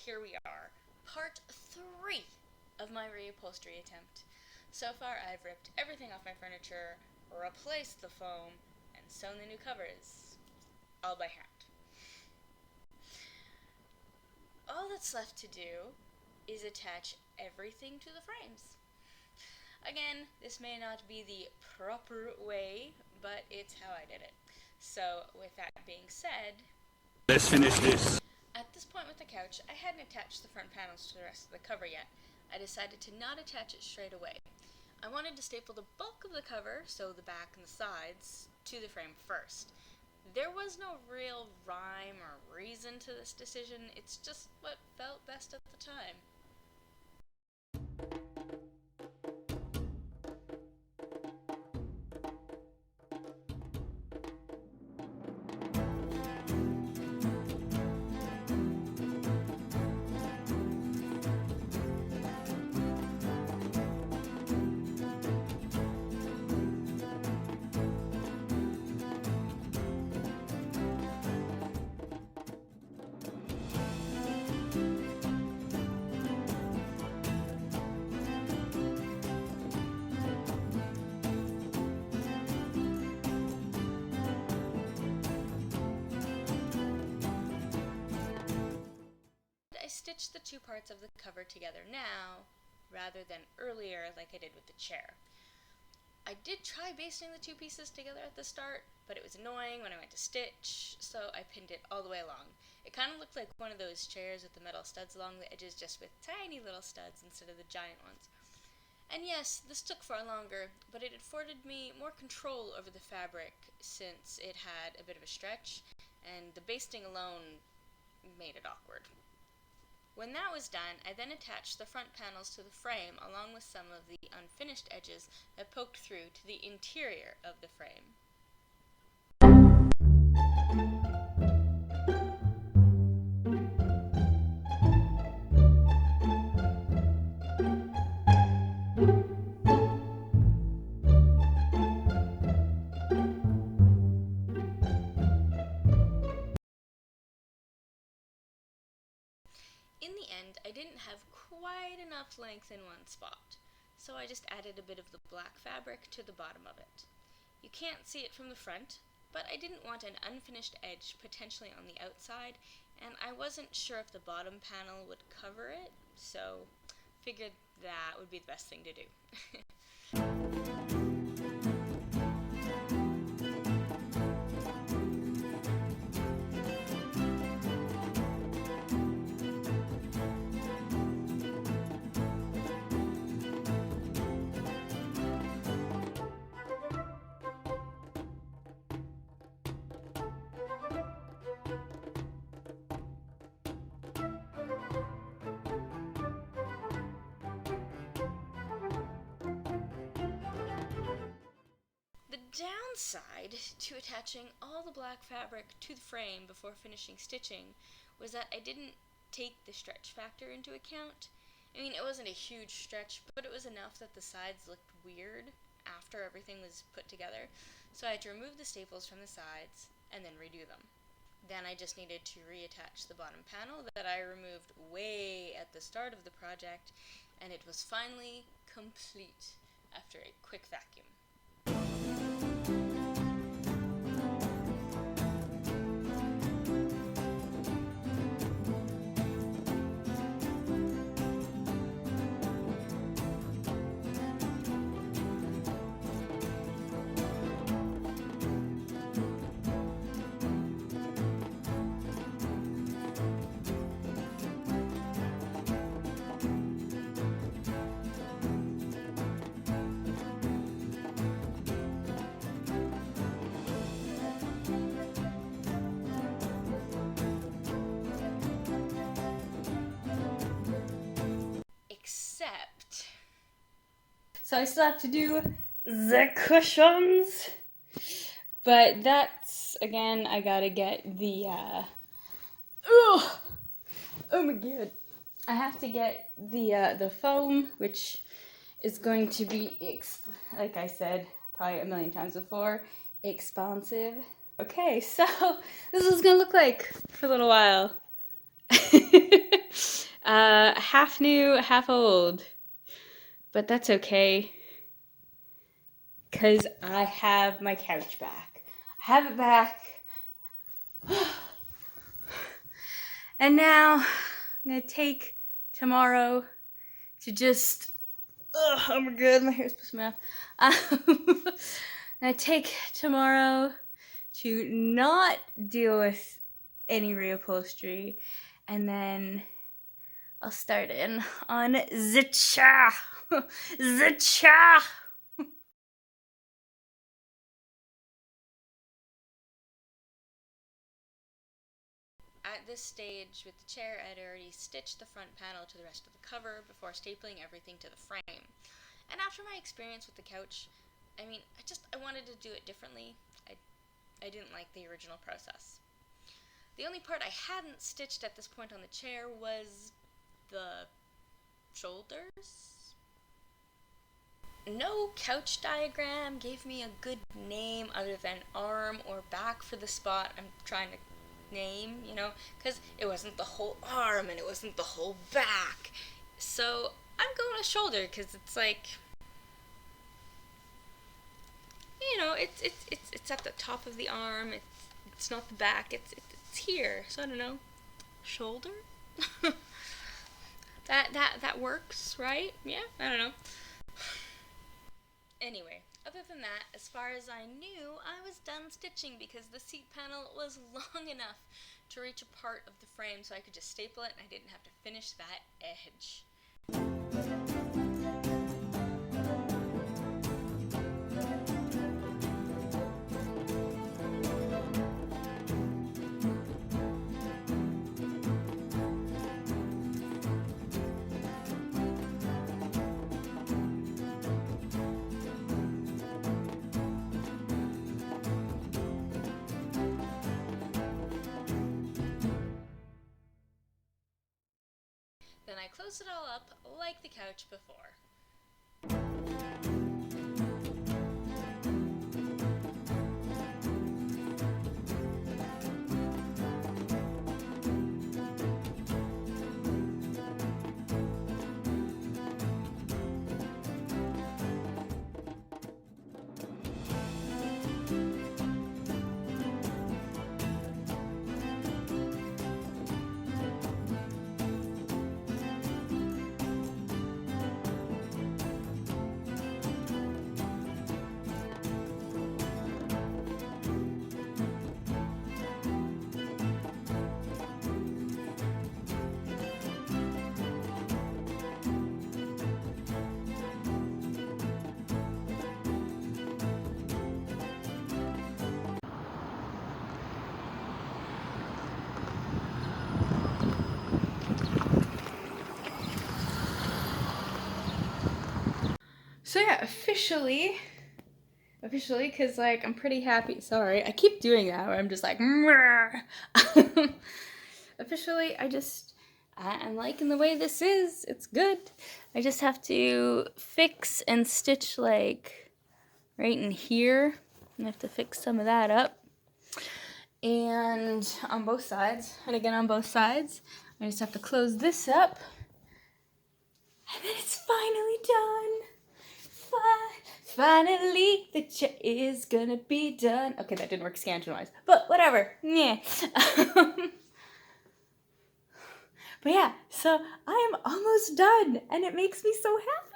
here we are, part 3 of my reupholstery attempt. So far, I've ripped everything off my furniture, replaced the foam, and sewn the new covers, all by hand. All that's left to do is attach everything to the frames. Again, this may not be the proper way, but it's how I did it. So, with that being said, let's finish this. At this point with the couch, I hadn't attached the front panels to the rest of the cover yet. I decided to not attach it straight away. I wanted to staple the bulk of the cover, so the back and the sides, to the frame first. There was no real rhyme or reason to this decision, it's just what felt best at the time. I stitched the two parts of the cover together now, rather than earlier like I did with the chair. I did try basting the two pieces together at the start, but it was annoying when I went to stitch, so I pinned it all the way along. It kind of looked like one of those chairs with the metal studs along the edges, just with tiny little studs instead of the giant ones. And yes, this took far longer, but it afforded me more control over the fabric since it had a bit of a stretch, and the basting alone made it awkward. When that was done, I then attached the front panels to the frame along with some of the unfinished edges that poked through to the interior of the frame. In the end, I didn't have quite enough length in one spot, so I just added a bit of the black fabric to the bottom of it. You can't see it from the front, but I didn't want an unfinished edge potentially on the outside, and I wasn't sure if the bottom panel would cover it, so figured that would be the best thing to do. The downside to attaching all the black fabric to the frame before finishing stitching was that I didn't take the stretch factor into account. I mean, it wasn't a huge stretch, but it was enough that the sides looked weird after everything was put together, so I had to remove the staples from the sides and then redo them. Then I just needed to reattach the bottom panel that I removed way at the start of the project, and it was finally complete after a quick vacuum. So I still have to do the cushions, but that's, again, I gotta get the, oh my god. I have to get the foam, which is going to be, like I said, probably a million times before, expansive. Okay, so this is gonna look like for a little while. Half new, half old. But that's okay. Because I have my couch back. I have it back. And now I'm going to take tomorrow to just... Oh my god, my hair's pissing me off. I'm going to take tomorrow to not deal with any reupholstery. And then I'll start in on the cha. The cha. At this stage with the chair, I'd already stitched the front panel to the rest of the cover before stapling everything to the frame. And after my experience with the couch, I wanted to do it differently. I didn't like the original process. The only part I hadn't stitched at this point on the chair was the shoulders. No couch diagram gave me a good name other than arm or back for the spot I'm trying to name, because it wasn't the whole arm and it wasn't the whole back. So I'm going with shoulder because it's like, it's at the top of the arm. It's not the back. It's here. So I don't know. Shoulder. that works, right? Yeah. I don't know. Anyway, other than that, as far as I knew, I was done stitching because the seat panel was long enough to reach a part of the frame so I could just staple it and I didn't have to finish that edge. Then I close it all up like the couch before. So yeah, officially, because like I'm pretty happy. Sorry, I keep doing that where I'm just like, officially, I'm liking the way this is. It's good. I just have to fix and stitch like right in here. I have to fix some of that up. And on both sides, and again on both sides, I just have to close this up. And then it's finally done. Finally, the chair is gonna be done. Okay, that didn't work scansion-wise, but whatever. Yeah. But yeah, so I am almost done, and it makes me so happy.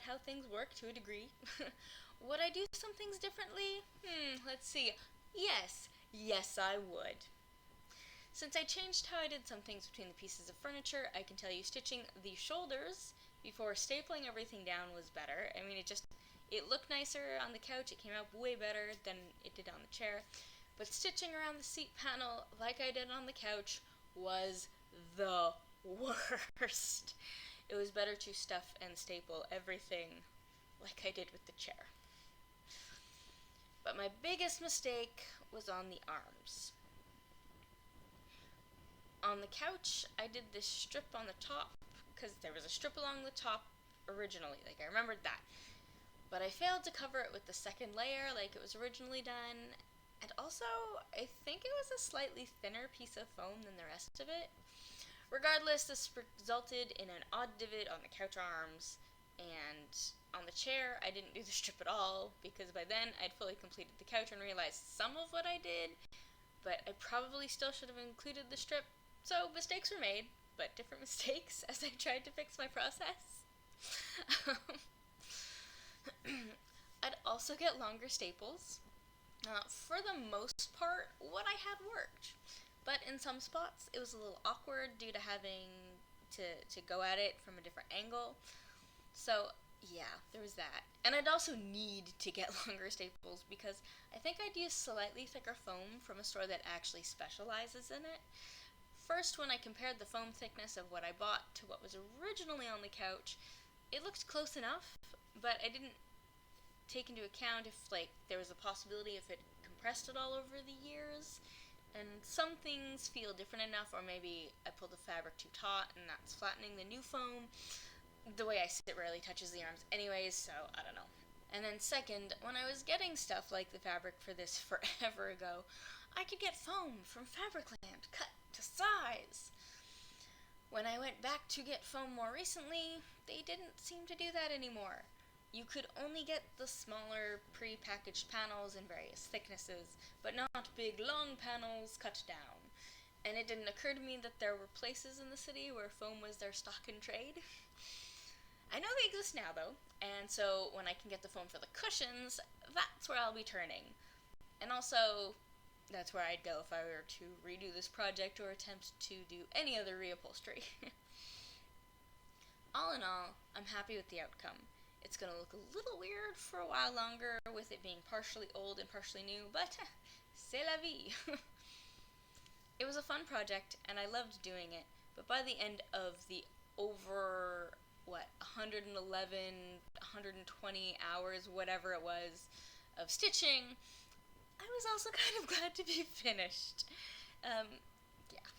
out how things work to a degree. Would I do some things differently? Let's see. Yes, I would. Since I changed how I did some things between the pieces of furniture, I can tell you stitching the shoulders before stapling everything down was better. I mean, it looked nicer on the couch. It came out way better than it did on the chair. But stitching around the seat panel like I did on the couch was the worst. It was better to stuff and staple everything like I did with the chair. But my biggest mistake was on the arms. On the couch, I did this strip on the top, because there was a strip along the top originally, like I remembered that. But I failed to cover it with the second layer like it was originally done, and also, I think it was a slightly thinner piece of foam than the rest of it. Regardless, this resulted in an odd divot on the couch arms, and on the chair, I didn't do the strip at all, because by then I'd fully completed the couch and realized some of what I did, but I probably still should have included the strip. So mistakes were made, but different mistakes as I tried to fix my process. I'd also get longer staples. For the most part, what I had worked, but in some spots it was a little awkward due to having to go at it from a different angle. So yeah, there was that. And I'd also need to get longer staples because I think I'd use slightly thicker foam from a store that actually specializes in it. First, when I compared the foam thickness of what I bought to what was originally on the couch, it looked close enough, but I didn't take into account if, there was a possibility if it compressed at all over the years. And some things feel different enough, or maybe I pulled the fabric too taut and that's flattening the new foam. The way I sit rarely touches the arms anyways, so I don't know. And then second, when I was getting stuff like the fabric for this forever ago, I could get foam from Fabricland, cut to size. When I went back to get foam more recently, they didn't seem to do that anymore. You could only get the smaller pre-packaged panels in various thicknesses, but not big long panels cut down. And it didn't occur to me that there were places in the city where foam was their stock in trade. I know they exist now, though, and so when I can get the foam for the cushions, that's where I'll be turning. And also, that's where I'd go if I were to redo this project or attempt to do any other reupholstery. All in all, I'm happy with the outcome. It's going to look a little weird for a while longer with it being partially old and partially new, but c'est la vie. It was a fun project, and I loved doing it, but by the end of the over 111, 120 hours, whatever it was, of stitching, I was also kind of glad to be finished. Yeah.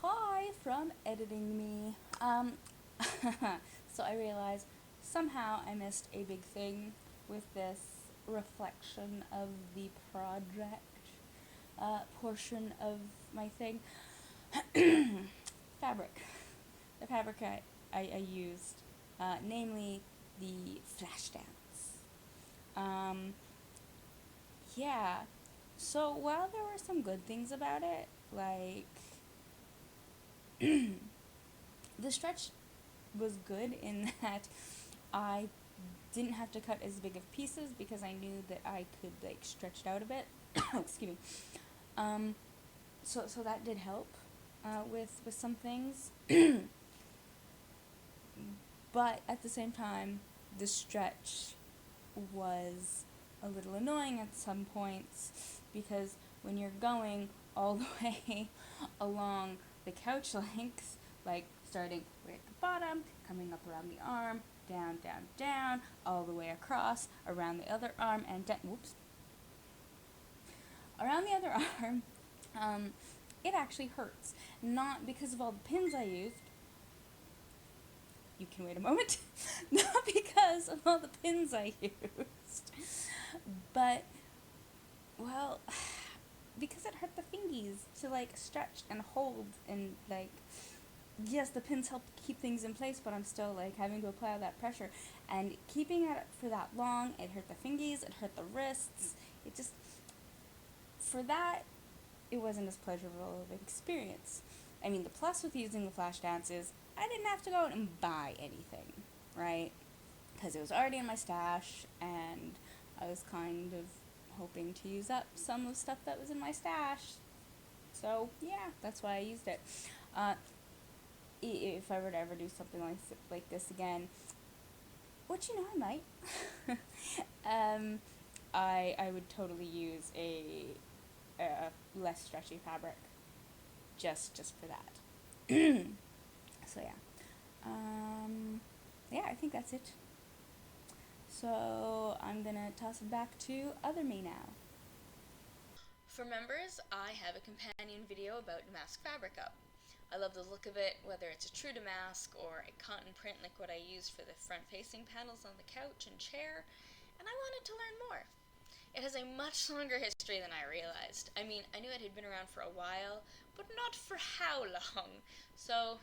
Hi from editing me. So I realized somehow I missed a big thing with this reflection of the project portion of my thing. Fabric. The fabric I used, namely the flash dance. Yeah. So while there were some good things about it, like the stretch was good in that I didn't have to cut as big of pieces because I knew that I could stretch it out a bit. Excuse me. So that did help with some things. But at the same time, the stretch was a little annoying at some points because when you're going all the way along the couch length, starting right at the bottom, coming up around the arm, down, down, down, all the way across, around the other arm, and down, around the other arm, it actually hurts. Not because of all the pins I used. You can wait a moment. Not because of all the pins I used. But, well, because it hurt the fingies to, stretch and hold and, yes, the pins help keep things in place, but I'm still, having to apply that pressure. And keeping it for that long, it hurt the fingies, it hurt the wrists. It just, for that, it wasn't as pleasurable of an experience. I mean, the plus with using the flash dance is I didn't have to go out and buy anything, right? Because it was already in my stash, and I was kind of hoping to use up some of the stuff that was in my stash. So, yeah, that's why I used it. If I were to ever do something like this again, which, you know, I might, I would totally use a less stretchy fabric just for that. So, yeah. Yeah, I think that's it. So I'm gonna toss it back to other me now. For members, I have a companion video about damask fabric up. I love the look of it, whether it's a true damask or a cotton print like what I used for the front-facing panels on the couch and chair, and I wanted to learn more. It has a much longer history than I realized. I mean, I knew it had been around for a while, but not for how long, so,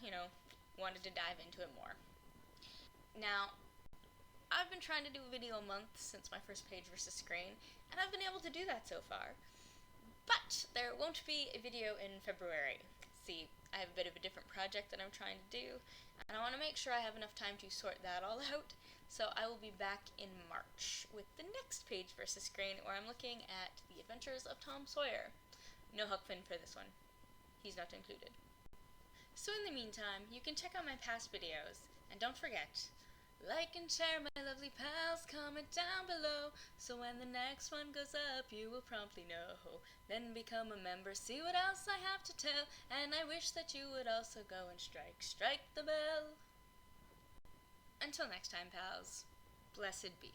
wanted to dive into it more. Now, I've been trying to do a video a month since my first page versus screen, and I've been able to do that so far. But there won't be a video in February. See, I have a bit of a different project that I'm trying to do, and I want to make sure I have enough time to sort that all out, so I will be back in March with the next page versus screen where I'm looking at the adventures of Tom Sawyer. No Huck Finn for this one. He's not included. So in the meantime, you can check out my past videos, and don't forget, like and share, my lovely pals, comment down below, so when the next one goes up, you will promptly know. Then become a member, see what else I have to tell, and I wish that you would also go and strike the bell. Until next time, pals, blessed be.